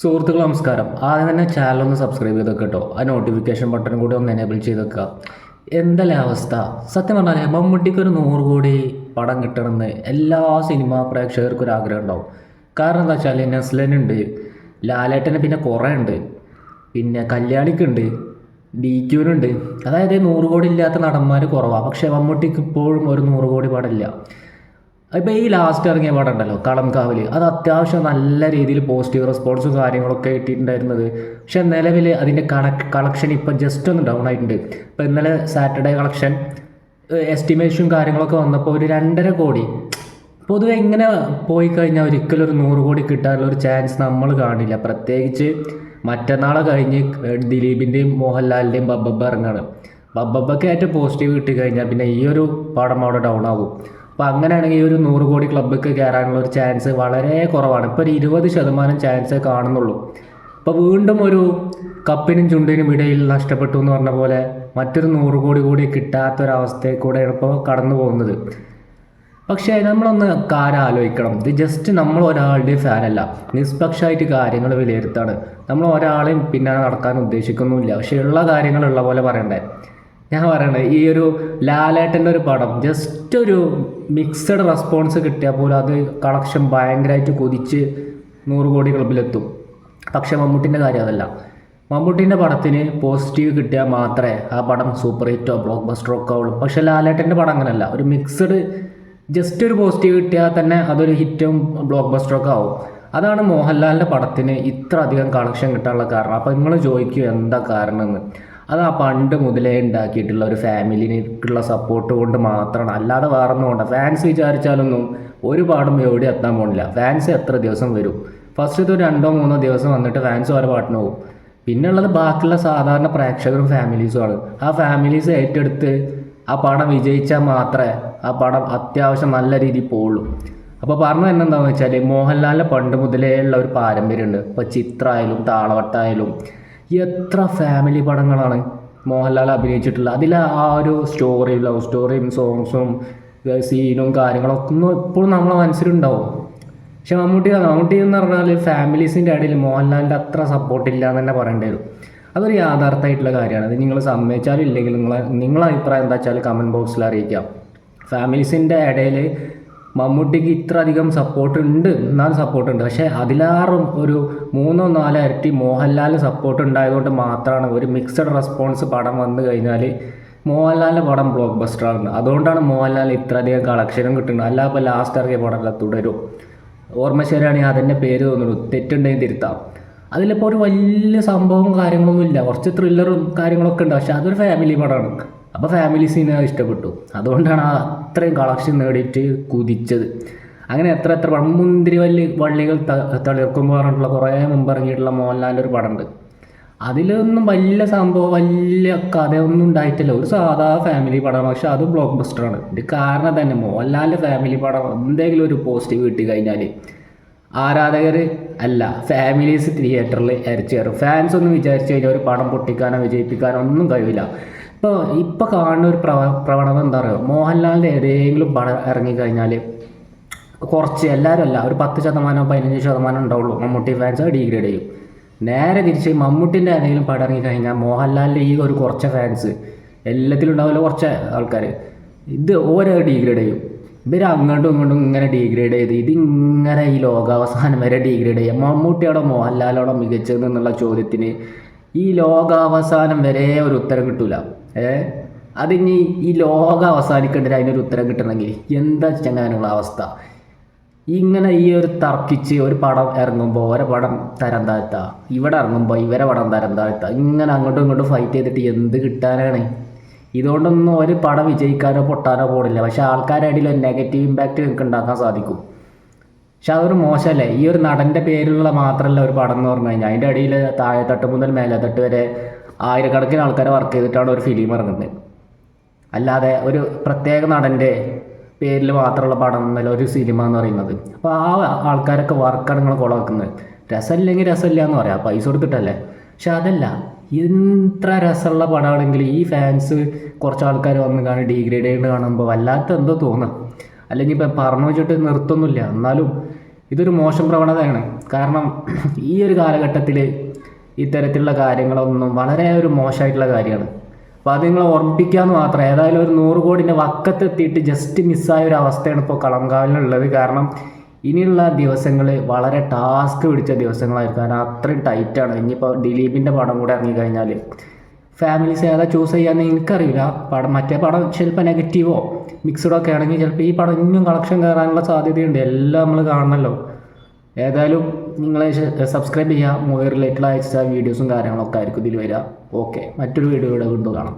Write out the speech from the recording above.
സുഹൃത്തുക്കൾ നമസ്കാരം. ആദ്യം തന്നെ ചാനൽ ഒന്ന് സബ്സ്ക്രൈബ് ചെയ്തൊക്കെ കേട്ടോ. ആ നോട്ടിഫിക്കേഷൻ ബട്ടൺ കൂടി ഒന്ന് എനേബിൾ ചെയ്തൊക്കെ. എന്തല്ലേ അവസ്ഥ? സത്യം പറഞ്ഞാൽ മമ്മൂട്ടിക്ക് ഒരു 100 കോടി പടം കിട്ടണമെന്ന് എല്ലാ സിനിമാ പ്രേക്ഷകർക്കും ഒരു ആഗ്രഹം ഉണ്ടാവും. കാരണം എന്താ വെച്ചാൽ നെസ്ലനുണ്ട്, ലാലേട്ടന്, പിന്നെ കുറേ ഉണ്ട്, പിന്നെ കല്യാണിക്കുണ്ട്, DQ-നുണ്ട്. അതായത് 100 കോടി ഇല്ലാത്ത നടന്മാർ കുറവാണ്. പക്ഷേ മമ്മൂട്ടിക്ക് ഇപ്പോഴും ഒരു 100 കോടി പടമില്ല. ഇപ്പോൾ ഈ ലാസ്റ്റ് ഇറങ്ങിയ പടം ഉണ്ടല്ലോ കളംകാവൽ, അത് അത്യാവശ്യം നല്ല രീതിയിൽ പോസിറ്റീവ് റെസ്പോൺസും കാര്യങ്ങളൊക്കെ കിട്ടിയിട്ടുണ്ടായിരുന്നത്. പക്ഷെ നിലവിൽ അതിൻ്റെ കളക്ഷൻ ഇപ്പോൾ ജസ്റ്റ് ഒന്ന് ഡൗൺ ആയിട്ടുണ്ട്. ഇപ്പോൾ ഇന്നലെ സാറ്റർഡേ കളക്ഷൻ എസ്റ്റിമേഷനും കാര്യങ്ങളൊക്കെ വന്നപ്പോൾ ഒരു 2.5 കോടി. പൊതുവെ ഇങ്ങനെ പോയി കഴിഞ്ഞാൽ ഒരിക്കലും ഒരു 100 കോടി കിട്ടാനുള്ള ഒരു ചാൻസ് നമ്മൾ കാണില്ല. പ്രത്യേകിച്ച് മറ്റന്നാളെ കഴിഞ്ഞ് ദിലീപിൻ്റെയും മോഹൻലാലിൻ്റെയും ബബ്ബബ്ബ ഇറങ്ങാണ്. ബബ്ബബ്ബയ്ക്ക് ഏറ്റവും പോസിറ്റീവ് കിട്ടിക്കഴിഞ്ഞാൽ പിന്നെ ഈ ഒരു പടം അവിടെ ഡൗൺ ആകും. അപ്പോൾ അങ്ങനെയാണെങ്കിൽ ഈ ഒരു 100 കോടി ക്ലബ്ബൊക്കെ കയറാനുള്ള ഒരു ചാൻസ് വളരെ കുറവാണ്. ഇപ്പോൾ ഒരു 20% ചാൻസേ കാണുന്നുള്ളൂ. അപ്പോൾ വീണ്ടും ഒരു കപ്പിനും ചുണ്ടിനും ഇടയിൽ നഷ്ടപ്പെട്ടു എന്ന് പറഞ്ഞ പോലെ മറ്റൊരു 100 കോടി കൂടി കിട്ടാത്തൊരവസ്ഥയിൽ കൂടെയാണ് ഇപ്പോൾ കടന്നു പോകുന്നത്. പക്ഷേ നമ്മളൊന്ന് കാര്യം ആലോചിക്കണം. ഇത് ജസ്റ്റ് നമ്മൾ ഒരാളുടെയും ഫാനല്ല, നിഷ്പക്ഷമായിട്ട് കാര്യങ്ങൾ വിലയിരുത്താണ്. നമ്മൾ ഒരാളെയും പിന്നാലെ നടക്കാൻ ഉദ്ദേശിക്കുന്നുമില്ല. പക്ഷേ ഉള്ള കാര്യങ്ങൾ ഉള്ള പോലെ പറയണ്ടേ. ഞാൻ പറയണത് ഈ ഒരു ലാലേട്ടൻ്റെ ഒരു പടം ജസ്റ്റ് ഒരു മിക്സഡ് റെസ്പോൺസ് കിട്ടിയാൽ പോലും അത് കളക്ഷൻ ഭയങ്കരമായിട്ട് കുതിച്ച് 100 കോടി ക്ലബിലെത്തും. പക്ഷേ മമ്മൂട്ടിൻ്റെ കാര്യം അതല്ല. മമ്മൂട്ടിൻ്റെ പടത്തിന് പോസിറ്റീവ് കിട്ടിയാൽ മാത്രമേ ആ പടം സൂപ്പർ ഹിറ്റോ ബ്ലോക്ക് ബസ്റ്ററോ ഒക്കെ ആവുള്ളൂ. പക്ഷേ ലാലേട്ടൻ്റെ പടം അങ്ങനെയല്ല. ഒരു മിക്സഡ് ജസ്റ്റ് ഒരു പോസിറ്റീവ് കിട്ടിയാൽ തന്നെ അതൊരു ഹിറ്റും ബ്ലോക്ക് ബസ്റ്ററൊക്കെ ആവും. അതാണ് മോഹൻലാലിൻ്റെ പടത്തിന് ഇത്ര അധികം കളക്ഷൻ കിട്ടാനുള്ള കാരണം. അപ്പോൾ നിങ്ങൾ ചോദിക്കും എന്താ കാരണം എന്ന്. അത് ആ പണ്ട് മുതലേ ഉണ്ടാക്കിയിട്ടുള്ള ഒരു ഫാമിലിനുള്ള സപ്പോർട്ട് കൊണ്ട് മാത്രമാണ്, അല്ലാതെ വേറൊന്നും കൊണ്ട്. ഫാൻസ് വിചാരിച്ചാലൊന്നും ഒരു പാടും എവിടെ എത്താൻ പോകുന്നില്ല. ഫാൻസ് എത്ര ദിവസം വരും? ഫസ്റ്റ് ഒരു 2-3 ദിവസം വന്നിട്ട് ഫാൻസ് ഓരോ പാട്ടിന് പോകും. പിന്നെ ഉള്ളത് ബാക്കിയുള്ള സാധാരണ പ്രേക്ഷകരും ഫാമിലീസുമാണ്. ആ ഫാമിലീസ് ഏറ്റെടുത്ത് ആ പടം വിജയിച്ചാൽ മാത്രമേ ആ പടം അത്യാവശ്യം നല്ല രീതിയിൽ പോവുള്ളൂ. അപ്പോൾ പറഞ്ഞു തന്നെ എന്താണെന്ന് വെച്ചാൽ മോഹൻലാലിൻ്റെ പണ്ട് മുതലേ ഉള്ള ഒരു പാരമ്പര്യമുണ്ട്. ഇപ്പോൾ ചിത്രമായാലും താളവട്ടായാലും എത്ര ഫാമിലി പടങ്ങളാണ് മോഹൻലാൽ അഭിനയിച്ചിട്ടുള്ളത്. അതിൽ ആ ഒരു സ്റ്റോറിയും ലവ് സ്റ്റോറിയും സോങ്സും സീനും കാര്യങ്ങളൊക്കെ ഒന്നും എപ്പോഴും നമ്മളെ മനസ്സിലുണ്ടാവും. പക്ഷെ മമ്മൂട്ടി എന്ന് പറഞ്ഞാൽ ഫാമിലീസിൻ്റെ ഇടയിൽ മോഹൻലാലിൻ്റെ അത്ര സപ്പോർട്ടില്ല എന്ന് തന്നെ പറയേണ്ടി വരും. അതൊരു യാഥാർത്ഥ്യമായിട്ടുള്ള കാര്യമാണ്. അത് നിങ്ങൾ സമ്മതിച്ചാലും ഇല്ലെങ്കിൽ നിങ്ങളെ അഭിപ്രായം എന്താ വെച്ചാൽ കമൻറ്റ് ബോക്സിൽ അറിയിക്കാം. ഫാമിലീസിൻ്റെ ഇടയിൽ മമ്മൂട്ടിക്ക് ഇത്ര അധികം സപ്പോർട്ട് ഉണ്ട്, എന്നാലും സപ്പോർട്ട് ഉണ്ട്. പക്ഷേ അതിലാറും ഒരു 3-4 ഇരട്ടി മോഹൻലാലിന് സപ്പോർട്ട് ഉണ്ടായതുകൊണ്ട് മാത്രമാണ് ഒരു മിക്സഡ് റെസ്പോൺസ് പടം വന്നു കഴിഞ്ഞാൽ മോഹൻലാലിൻ്റെ പടം ബ്ലോക്ക് ബസ്റ്റർ ആകുന്നത്. അതുകൊണ്ടാണ് മോഹൻലാൽ ഇത്രയധികം കളക്ഷനും കിട്ടുന്നത്. അല്ല ഇപ്പോൾ ലാസ്റ്റ് ഇറങ്ങിയ പടമല്ല തുടരും, ഓർമ്മ ശരിയാണെങ്കിൽ അതിൻ്റെ പേര് തോന്നുന്നു, തെറ്റുണ്ടെങ്കിൽ തിരുത്താം. അതിലിപ്പോൾ ഒരു വലിയ സംഭവവും കാര്യങ്ങളൊന്നും ഇല്ല. കുറച്ച് ത്രില്ലറും കാര്യങ്ങളൊക്കെ ഉണ്ട്. പക്ഷേ അതൊരു ഫാമിലി പടമാണ്. അപ്പോൾ ഫാമിലീസിനെ ഇഷ്ടപ്പെട്ടു. അതുകൊണ്ടാണ് അത്രയും കളക്ഷൻ നേടിയിട്ട് കുതിച്ചത്. അങ്ങനെ എത്ര പടം മുന്തിരി വള്ളികൾ തളിർക്കുമ്പോൾ പറഞ്ഞിട്ടുള്ള കുറേ മുമ്പ് ഇറങ്ങിയിട്ടുള്ള മോഹൻലാലിൻ്റെ ഒരു പടമുണ്ട്. അതിലൊന്നും വലിയ സംഭവം വലിയ കഥയൊന്നും ഉണ്ടായിട്ടില്ല. ഒരു സാധാ ഫാമിലി പടമാണ്. പക്ഷെ അത് ബ്ലോക്ക് ബസ്റ്ററാണ്. ഇത് കാരണം തന്നെ മോഹൻലാലിൻ്റെ ഫാമിലി പടം എന്തെങ്കിലും ഒരു പോസിറ്റീവ് കിട്ടി കഴിഞ്ഞാൽ ആരാധകർ അല്ല ഫാമിലീസ് തിയേറ്ററിൽ അരച്ചേറും. ഫാൻസ് ഒന്നും വിചാരിച്ചു കഴിഞ്ഞാൽ ഒരു പടം പൊട്ടിക്കാനോ വിജയിപ്പിക്കാനോ ഒന്നും കഴിയില്ല. ഇപ്പോൾ കാണുന്ന ഒരു പ്രവണത എന്താ പറയുക, മോഹൻലാലിൻ്റെ ഏതെങ്കിലും പടം ഇറങ്ങിക്കഴിഞ്ഞാൽ കുറച്ച്, എല്ലാവരും അല്ല, ഒരു 10% 15% ഉണ്ടാവുള്ളൂ മമ്മൂട്ടി ഫാൻസ് ഡീഗ്രേഡ് ചെയ്യും. നേരെ തിരിച്ച് മമ്മൂട്ടിൻ്റെ ഏതെങ്കിലും പടം ഇറങ്ങിക്കഴിഞ്ഞാൽ മോഹൻലാലിൻ്റെ ഈ ഒരു കുറച്ച് ഫാൻസ്, എല്ലാത്തിലും ഉണ്ടാവില്ല കുറച്ച് ആൾക്കാർ, ഇത് ഓരോ ഡീഗ്രേഡ് ചെയ്യും. ഇവർ അങ്ങോട്ടും ഇങ്ങോട്ടും ഇങ്ങനെ ഡീഗ്രേഡ് ചെയ്ത് ഇതിങ്ങനെ ഈ ലോകാവസാനം വരെ ഡീഗ്രേഡ് ചെയ്യാം. മമ്മൂട്ടിയോടെ മോഹൻലാലോടെ മികച്ചതെന്നുള്ള ചോദ്യത്തിന് ഈ ലോകാവസാനം വരെ ഒരു ഉത്തരം കിട്ടൂല. അതിനി ഈ ലോകം അവസാനിക്കേണ്ടത് അതിനൊരു ഉത്തരം കിട്ടണമെങ്കിൽ എന്താ ചങ്ങാനുള്ള അവസ്ഥ? ഇങ്ങനെ ഈ ഒരു തർക്കിച്ച് ഒരു പടം ഇറങ്ങുമ്പോൾ ഓരോ പടം തരം താഴ്ത്തുക, ഇവിടെ ഇറങ്ങുമ്പോൾ ഇവരെ പടം തരം താഴ്ത്തുക, ഇങ്ങനെ അങ്ങോട്ടും ഇങ്ങോട്ടും ഫൈറ്റ് ചെയ്തിട്ട് എന്ത് കിട്ടാനാണ്? ഇതുകൊണ്ടൊന്നും ഒരു പടം വിജയിക്കാനോ പൊട്ടാനോ പോടില്ല. പക്ഷെ ആൾക്കാരുടെ ഇടയിൽ ഒരു നെഗറ്റീവ് ഇമ്പാക്റ്റ് നിങ്ങൾക്ക് ഉണ്ടാക്കാൻ സാധിക്കും. പക്ഷെ അതൊരു മോശമല്ലേ? ഈ ഒരു നടൻ്റെ പേരിലുള്ള മാത്രമല്ല ഒരു പടം എന്ന് പറഞ്ഞു കഴിഞ്ഞാൽ അതിൻ്റെ ഇടയിൽ താഴെത്തട്ട് മുതൽ മേലെത്തട്ട് വരെ ആയിരക്കണക്കിന് ആൾക്കാരെ വർക്ക് ചെയ്തിട്ടാണ് ഒരു ഫിലിം ഇറങ്ങുന്നത്. അല്ലാതെ ഒരു പ്രത്യേക നടൻ്റെ പേരിൽ മാത്രമുള്ള പടം എന്നല്ല ഒരു സിനിമ എന്ന് പറയുന്നത്. അപ്പോൾ ആ ആൾക്കാരൊക്കെ വർക്കാണ് നിങ്ങൾ കുളമാക്കുന്നത്. രസമില്ലെങ്കിൽ രസമില്ല എന്ന് പറയാം, പൈസ കൊടുത്തിട്ടല്ലേ. പക്ഷെ അതല്ല, എത്ര രസമുള്ള പടമാണെങ്കിൽ ഈ ഫാൻസ് കുറച്ച് ആൾക്കാർ വന്ന് കാണി ഡീഗ്രേഡ് ചെയ്ത് കാണുമ്പോൾ വല്ലാത്ത എന്തോ തോന്നും. അല്ലെങ്കിൽ ഇപ്പം പറഞ്ഞു വെച്ചിട്ട് നിർത്തൊന്നുമില്ല. എന്നാലും ഇതൊരു മോശം പ്രവണതയാണ്. കാരണം ഈ ഒരു കാലഘട്ടത്തിൽ ഇത്തരത്തിലുള്ള കാര്യങ്ങളൊന്നും വളരെ ഒരു മോശമായിട്ടുള്ള കാര്യമാണ്. അപ്പോൾ അത് നിങ്ങൾ ഓർമ്മിപ്പിക്കാമെന്ന് മാത്രം. ഏതായാലും ഒരു 100 കോടിൻ്റെ വക്കത്തെത്തിയിട്ട് ജസ്റ്റ് മിസ്സായ ഒരു അവസ്ഥയാണ് ഇപ്പോൾ കളംകാവിലുള്ളത്. കാരണം ഇനിയുള്ള ദിവസങ്ങൾ വളരെ ടാസ്ക് പിടിച്ച ദിവസങ്ങളായിരിക്കും. കാരണം അത്രയും ടൈറ്റാണ്. ഇനിയിപ്പോൾ ദിലീപിൻ്റെ പടം കൂടെ ഇറങ്ങിക്കഴിഞ്ഞാൽ ഫാമിലീസ് ഏതാ ചൂസ് ചെയ്യാമെന്ന് എനിക്കറിയില്ല. മറ്റേ പടം ചിലപ്പോൾ നെഗറ്റീവോ മിക്സഡോ ഒക്കെ ആണെങ്കിൽ ചിലപ്പോൾ ഈ പടം ഇനിയും കളക്ഷൻ കയറാനുള്ള സാധ്യതയുണ്ട്. എല്ലാം നമ്മൾ കാണണമല്ലോ. ഏതായാലും നിങ്ങൾ സബ്സ്ക്രൈബ് ചെയ്യുക. മൂവി റിലേറ്റഡ് അയച്ച വീഡിയോസും കാര്യങ്ങളൊക്കെ ആയിരിക്കും ഇതിൽ വരിക. ഓക്കെ, മറ്റൊരു വീഡിയോയുടെ വീണ്ടും കാണാം.